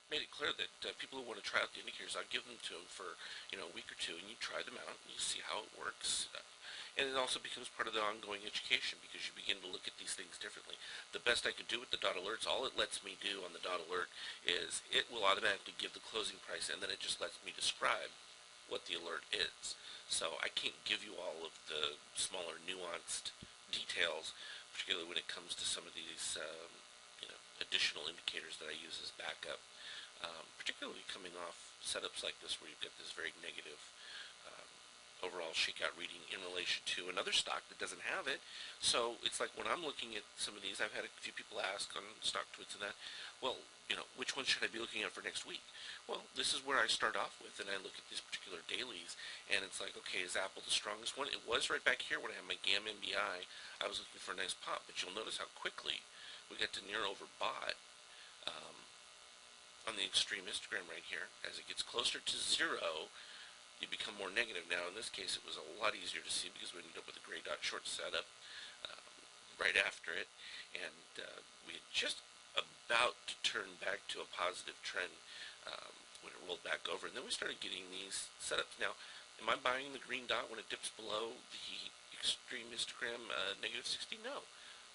made it clear that people who want to try out the indicators, I give them to them for a week or two, and you try them out, and you see how it works. And it also becomes part of the ongoing education because you begin to look at these things differently. The best I could do with the dot alerts, all it lets me do on the dot alert is it will automatically give the closing price, and then it just lets me describe what the alert is. So I can't give you all of the smaller nuanced details, particularly when it comes to some of these additional indicators that I use as backup. Particularly coming off setups like this where you've got this very negative overall shakeout reading in relation to another stock that doesn't have it. So it's like when I'm looking at some of these, I've had a few people ask on stock tweets and that, well, which one should I be looking at for next week? Well, this is where I start off with, and I look at these particular dailies, and it's like, okay, is Apple the strongest one? It was right back here when I had my GAM MBI. I was looking for a nice pop, but you'll notice how quickly we got to near overbought on the extreme histogram right here. As it gets closer to zero, you become more negative. Now, in this case, it was a lot easier to see because we ended up with a gray dot short setup right after it, and we had just about to turn back to a positive trend when it rolled back over, and then we started getting these setups. Now, am I buying the green dot when it dips below the extreme histogram negative 60? No.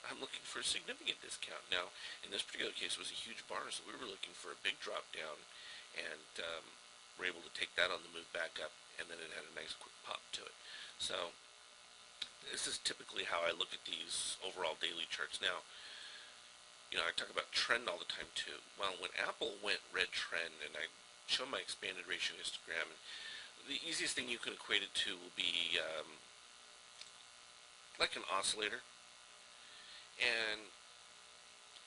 I'm looking for a significant discount. Now, in this particular case, it was a huge bar, so we were looking for a big drop down, and we're able to take that on the move back up, and then it had a nice quick pop to it. So this is typically how I look at these overall daily charts. Now, I talk about trend all the time too. Well, when Apple went red trend, and I show my expanded ratio histogram, and the easiest thing you can equate it to will be like an oscillator. And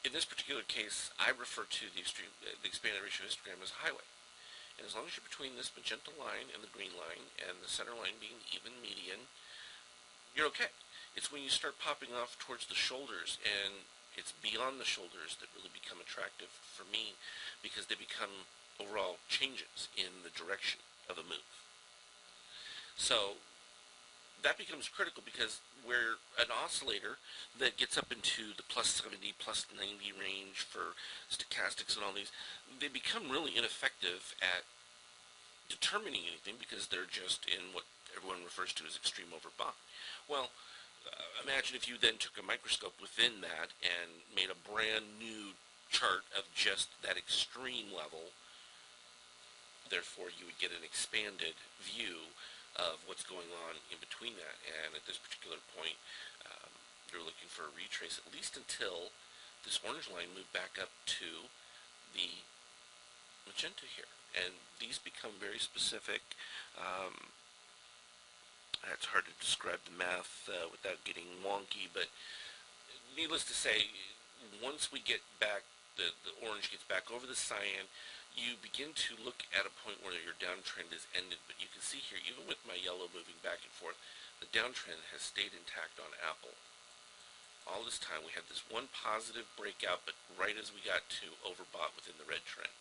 in this particular case, I refer to the expanded ratio histogram as a highway. And as long as you're between this magenta line and the green line, and the center line being even median, you're okay. It's when you start popping off towards the shoulders, and it's beyond the shoulders that really become attractive for me, because they become overall changes in the direction of a move. So that becomes critical, because we're an oscillator that gets up into the plus 70, plus 90 range for stochastics and all these, they become really ineffective at determining anything because they're just in what everyone refers to as extreme overbought. Well, imagine if you then took a microscope within that and made a brand new chart of just that extreme level. Therefore, you would get an expanded view of what's going on in between that. And at this particular point, you're looking for a retrace at least until this orange line moved back up to the magenta here. And these become very specific. It's hard to describe the math without getting wonky, but needless to say, once we get back, the orange gets back over the cyan, you begin to look at a point where your downtrend is ended. But you can see here, even with my yellow moving back and forth, the downtrend has stayed intact on Apple. All this time we had this one positive breakout, but right as we got to overbought within the red trend.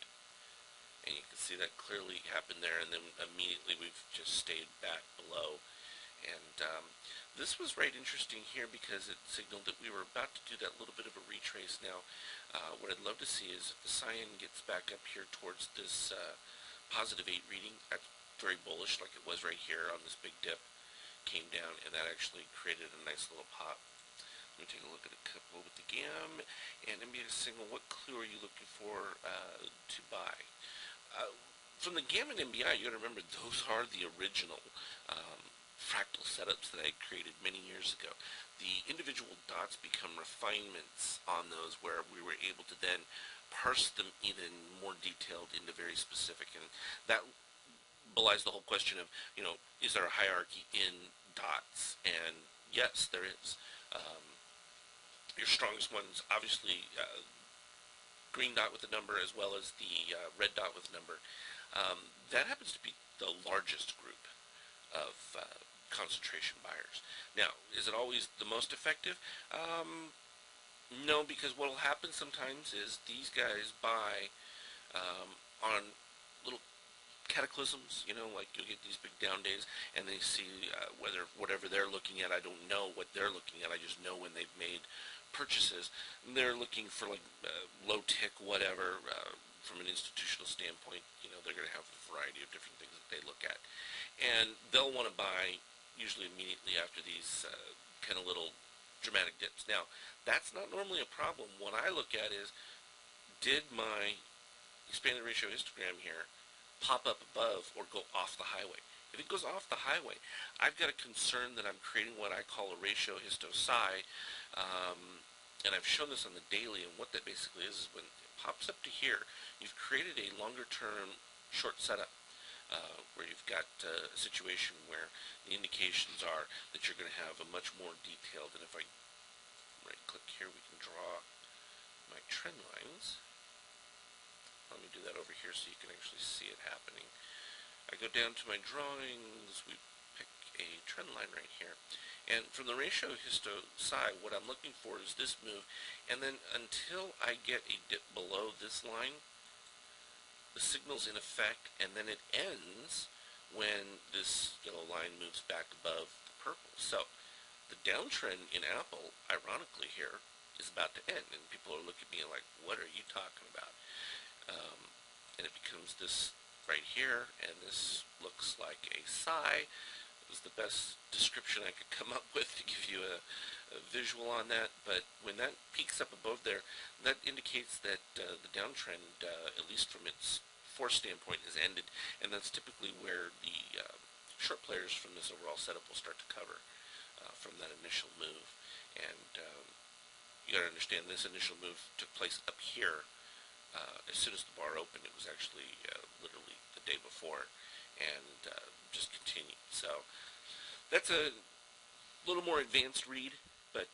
And you can see that clearly happened there, and then immediately we've just stayed back below. And this was right interesting here because it signaled that we were about to do that little bit of a retrace. Now, what I'd love to see is if the cyan gets back up here towards this positive 8 reading, that's very bullish, like it was right here on this big dip, came down, and that actually created a nice little pop. Let me take a look at a couple with the GAM and MBA signal. What clue are you looking for to buy? From the GAM and MBI, you got to remember those are the original fractal setups that I created many years ago. The individual dots become refinements on those where we were able to then parse them even more detailed into very specific, and that belies the whole question of, is there a hierarchy in dots? And yes, there is. Your strongest ones, obviously, green dot with a number as well as the red dot with a number. That happens to be the largest group of concentration buyers. Now, is it always the most effective? No, because what will happen sometimes is these guys buy on little cataclysms, like you'll get these big down days, and they see whatever they're looking at. I don't know what they're looking at. I just know when they've made purchases. And they're looking for like low tick, whatever. From an institutional standpoint, they're going to have a variety of different things that they look at, and they'll want to buy usually immediately after these kind of little dramatic dips. Now, that's not normally a problem. What I look at is, did my expanded ratio histogram here pop up above or go off the highway? If it goes off the highway, I've got a concern that I'm creating what I call a ratio histo-psi, and I've shown this on the daily, and what that basically is when it pops up to here, you've created a longer-term short setup, where you've got a situation where the indications are that you're going to have a much more detailed, and if I right-click here, we can draw my trend lines. Let me do that over here so you can actually see it happening. I go down to my drawings, we pick a trend line right here, and from the ratio histo-psi, what I'm looking for is this move, and then until I get a dip below this line, the signal's in effect, and then it ends when this yellow line moves back above the purple. So the downtrend in Apple, ironically here, is about to end, and people are looking at me like, what are you talking about? And it becomes this right here, and this looks like a psi. It was the best description I could come up with to give you a visual on that, but when that peaks up above there, that indicates that the downtrend, at least from its force standpoint, is ended, and that's typically where the short players from this overall setup will start to cover from that initial move. And you got to understand, this initial move took place up here. As soon as the bar opened, it was actually literally the day before, and just continued. So that's a little more advanced read, but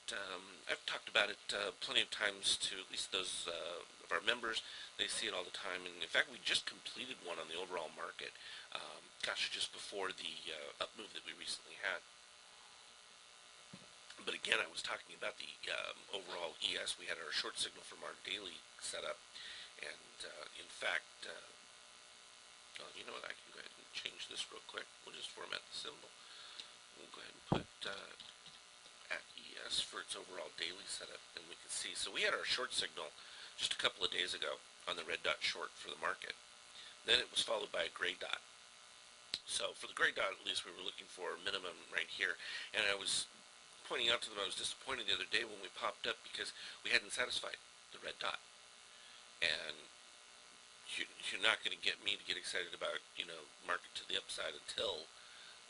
I've talked about it plenty of times to at least those of our members. They see it all the time, and in fact, we just completed one on the overall market, just before the up move that we recently had. But again, I was talking about the overall ES. We had our short signal from our daily setup, and in fact, well, you know what, I can go ahead and change this real quick. We'll just format the symbol. We'll go ahead and put at ES for its overall daily setup, and we can see. So we had our short signal just a couple of days ago on the red dot short for the market. Then it was followed by a gray dot. So for the gray dot, at least we were looking for a minimum right here, and I was pointing out to them I was disappointed the other day when we popped up because we hadn't satisfied the red dot. And you're not going to get me to get excited about, market to the upside until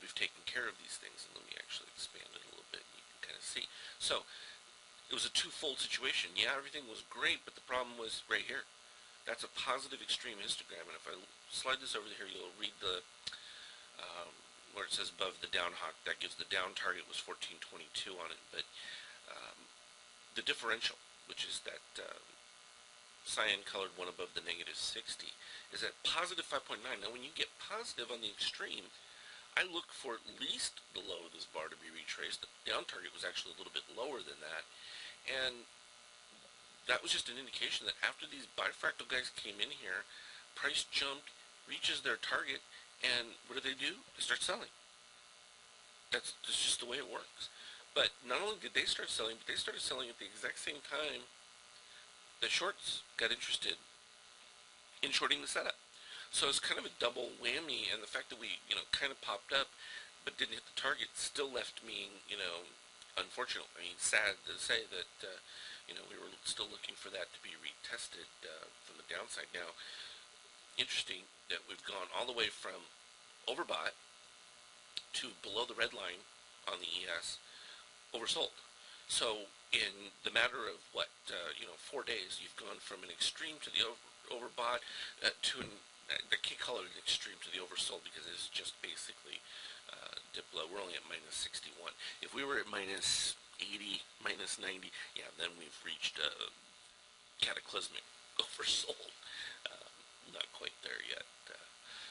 we've taken care of these things. And let me actually expand it a little bit and you can kind of see. So it was a twofold situation. Yeah, everything was great, but the problem was right here. That's a positive extreme histogram, and if I slide this over here, you'll read the where it says above the down hawk. That gives the down target was 1422 on it, but the differential, which is that cyan colored one above the negative 60, is at positive 5.9. Now when you get positive on the extreme, I look for at least below this bar to be retraced. The down target was actually a little bit lower than that, and that was just an indication that after these bifractal guys came in here, price jumped, reaches their target, and what do? They start selling. That's just the way it works. But not only did they start selling, but they started selling at the exact same time the shorts got interested in shorting the setup. So it's kind of a double whammy, and the fact that we, kind of popped up but didn't hit the target still left me, unfortunate. I mean, sad to say that, we were still looking for that to be retested from the downside. Now, interesting that we've gone all the way from overbought to below the red line on the ES, oversold. So in the matter of 4 days, you've gone from an extreme to the overbought to I can't call it an extreme to the oversold because it's just basically dip low. We're only at minus 61. If we were at minus 80, minus 90, yeah, then we've reached a cataclysmic oversold. Not quite there yet.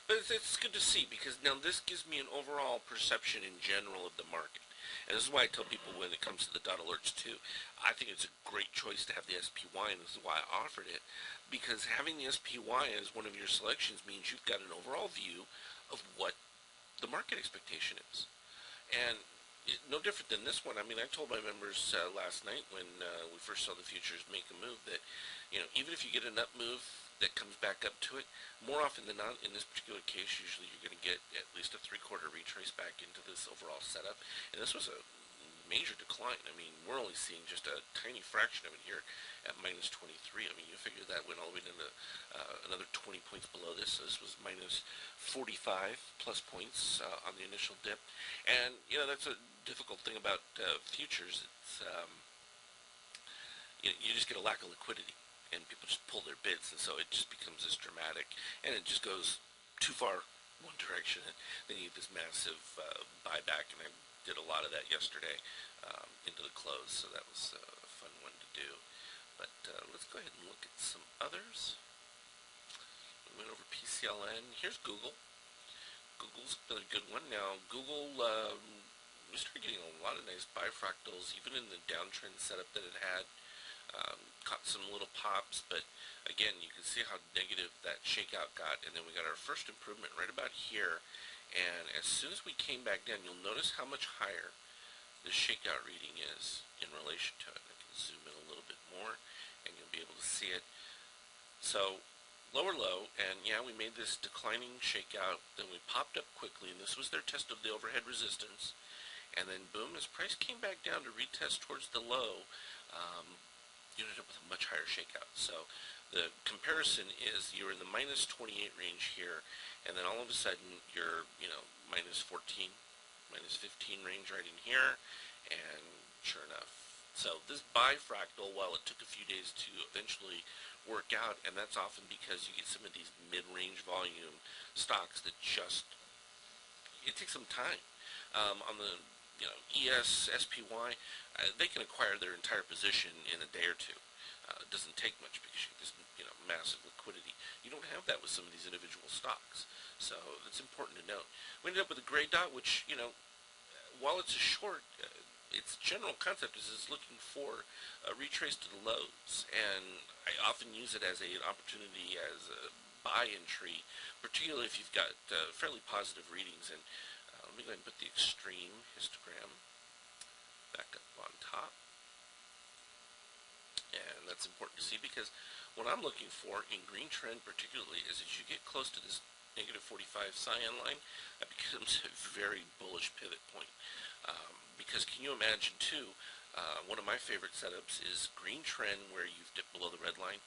But it's good to see, because now this gives me an overall perception in general of the market. And this is why I tell people when it comes to the dot alerts too, I think it's a great choice to have the SPY, and this is why I offered it, because having the SPY as one of your selections means you've got an overall view of what the market expectation is. And no different than this one. I mean, I told my members last night when we first saw the futures make a move that, even if you get an up move that comes back up to it, more often than not, in this particular case, usually you're going to get at least a three-quarter retrace back into this overall setup. And this was a major decline. I mean, we're only seeing just a tiny fraction of it here at minus 23. I mean, you figure that went all the way down to another 20 points below this. So this was minus 45 plus points on the initial dip. And, that's a difficult thing about futures. It's, you just get a lack of liquidity, and people just pull their bids, and so it just becomes this dramatic, and it just goes too far one direction, and then you get this massive buyback, and I did a lot of that yesterday into the close, so that was a fun one to do. But let's go ahead and look at some others. We went over PCLN. Here's Google. Google's another good one. Now, Google, we started getting a lot of nice bifractals, even in the downtrend setup that it had. Caught some little pops, but again, you can see how negative that shakeout got, and then we got our first improvement right about here, and as soon as we came back down, you'll notice how much higher the shakeout reading is in relation to it. I can zoom in a little bit more, and you'll be able to see it. So, lower low, and yeah, we made this declining shakeout, then we popped up quickly, and this was their test of the overhead resistance, and then boom, as price came back down to retest towards the low, you ended up with a much higher shakeout. So the comparison is you're in the minus 28 range here, and then all of a sudden you're, minus 14, minus 15 range right in here, and sure enough. So this bifractal, while it took a few days to eventually work out, and that's often because you get some of these mid-range volume stocks that just, it takes some time. On the ES, SPY, they can acquire their entire position in a day or two. It doesn't take much because you get this, massive liquidity. You don't have that with some of these individual stocks. So it's important to note. We ended up with a gray dot, which, while it's a short, its general concept is looking for a retrace to the lows. And I often use it as an opportunity as a buy entry, particularly if you've got fairly positive readings. And let me go ahead and put the extreme histogram back up on top. And that's important to see because what I'm looking for in green trend particularly is as you get close to this negative 45 cyan line, that becomes a very bullish pivot point. Because can you imagine too, one of my favorite setups is green trend where you've dipped below the red line.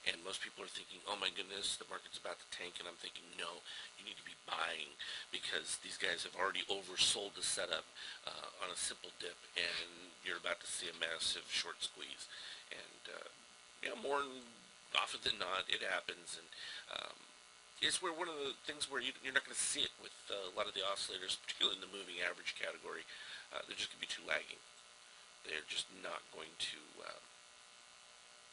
And most people are thinking, oh my goodness, the market's about to tank, and I'm thinking, no, you need to be buying because these guys have already oversold the setup on a simple dip, and you're about to see a massive short squeeze. And, more often than not, it happens, and it's where one of the things where you're not going to see it with a lot of the oscillators, particularly in the moving average category. They're just going to be too lagging. They're just not going to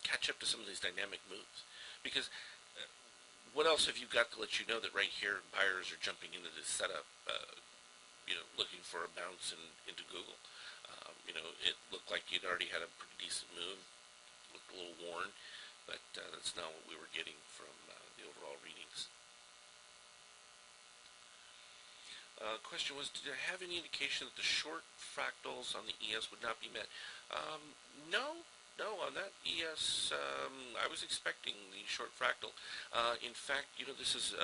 catch up to some of these dynamic moves. Because what else have you got to let you know that right here buyers are jumping into this setup, looking for a bounce into Google? It looked like you'd already had a pretty decent move, looked a little worn, but that's not what we were getting from the overall readings. Question was, did I have any indication that the short fractals on the ES would not be met? No, on that ES, I was expecting the short fractal. In fact, this is,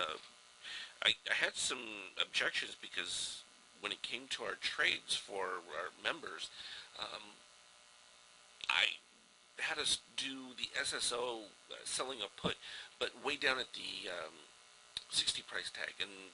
I had some objections because when it came to our trades for our members, I had us do the SSO selling a put, but way down at the 60 price tag, and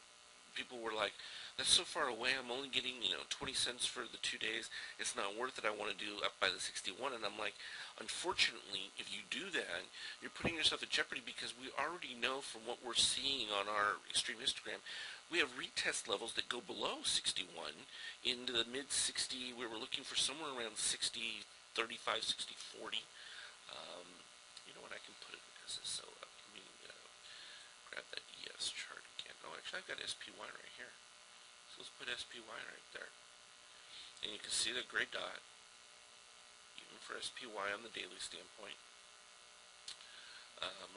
people were like, that's so far away, I'm only getting, 20 cents for the 2 days, it's not worth it, I want to do up by the 61, and I'm like, unfortunately, if you do that, you're putting yourself at jeopardy because we already know from what we're seeing on our extreme histogram, we have retest levels that go below 61 into the mid-60, we were looking for somewhere around 60, 35, 60, 40. You know what, I can put it as a, so let me grab that ES chart again. Oh, actually, I've got SPY right here. So let's put SPY right there. And you can see the gray dot, even for SPY on the daily standpoint.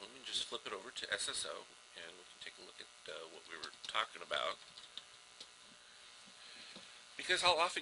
Let me just flip it over to SSO, and we can take a look at what we were talking about. Because I'll often